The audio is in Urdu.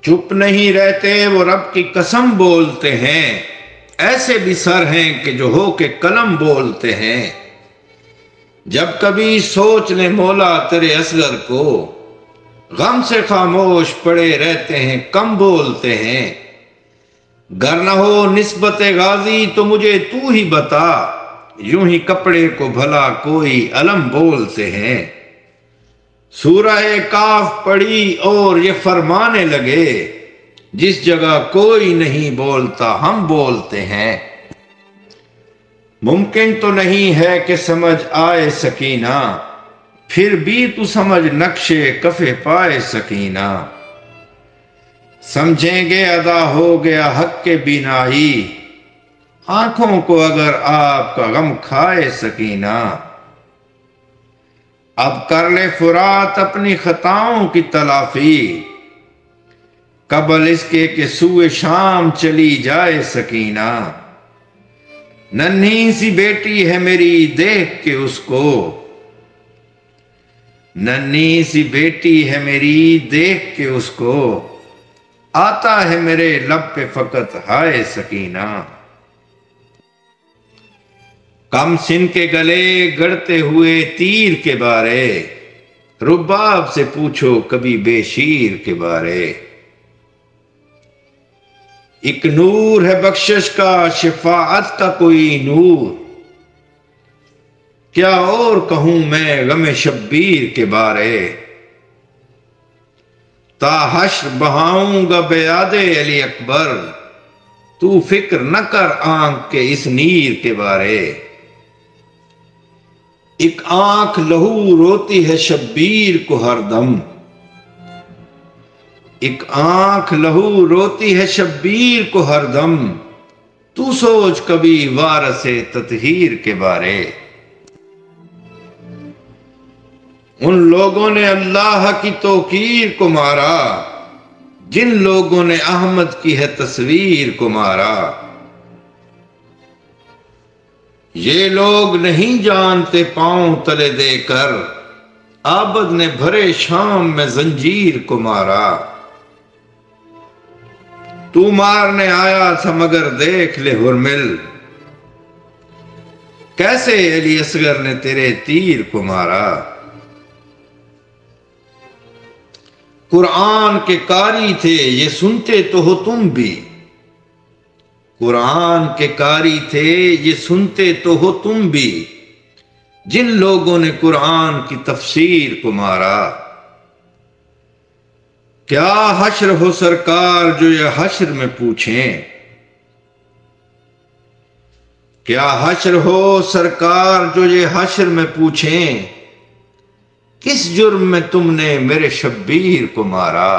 چپ نہیں رہتے وہ رب کی قسم بولتے ہیں، ایسے بھی سر ہیں کہ جو ہو کے قلم بولتے ہیں۔ جب کبھی سوچ لیں مولا تیرے اصغر کو، غم سے خاموش پڑے رہتے ہیں، کم بولتے ہیں۔ گر نہ ہو نسبت غازی تو مجھے تو ہی بتا، یوں ہی کپڑے کو بھلا کوئی علم بولتے ہیں۔ سورہ کاف پڑھی اور یہ فرمانے لگے، جس جگہ کوئی نہیں بولتا ہم بولتے ہیں۔ ممکن تو نہیں ہے کہ سمجھ آئے سکینہ، پھر بھی تو سمجھ نقشے کفے پائے سکینہ۔ سمجھیں گے ادا ہو گیا حق کے بینائی، آنکھوں کو اگر آپ کا غم کھائے سکینہ۔ اب کر لے فرات اپنی خطاؤں کی تلافی، قبل اس کے کہ سوئے شام چلی جائے سکینہ۔ ننھی سی بیٹی ہے میری دیکھ کے اس کو، ننھی سی بیٹی ہے میری دیکھ کے اس کو، آتا ہے میرے لب پہ فقط ہائے سکینہ۔ کم سن کے گلے گڑتے ہوئے تیر کے بارے، رباب سے پوچھو کبھی بے شیر کے بارے۔ ایک نور ہے بخشش کا شفاعت کا کوئی نور، کیا اور کہوں میں غم شبیر کے بارے۔ تا حشر بہاؤں گا بیاد علی اکبر، تو فکر نہ کر آنکھ کے اس نیر کے بارے۔ ایک آنکھ لہو روتی ہے شبیر کو ہر دم، ایک آنکھ لہو روتی ہے شبیر کو ہر دم، تو سوچ کبھی وارث تطہیر کے بارے۔ ان لوگوں نے اللہ کی توقیر کو مارا، جن لوگوں نے احمد کی ہے تصویر کو مارا۔ یہ لوگ نہیں جانتے پاؤں تلے دے کر، عابد نے بھرے شام میں زنجیر کو مارا۔ تو مارنے آیا تھا مگر دیکھ لے حرمل، کیسے علی اصغر نے تیرے تیر کو مارا۔ قرآن کے قاری تھے یہ سنتے تو ہو تم بھی، قرآن کے قاری تھے یہ سنتے تو ہو تم بھی، جن لوگوں نے قرآن کی تفسیر کو مارا۔ کیا حشر ہو سرکار جو یہ حشر میں پوچھیں، کیا حشر ہو سرکار جو یہ حشر میں پوچھیں، کس جرم میں تم نے میرے شبیر کو مارا۔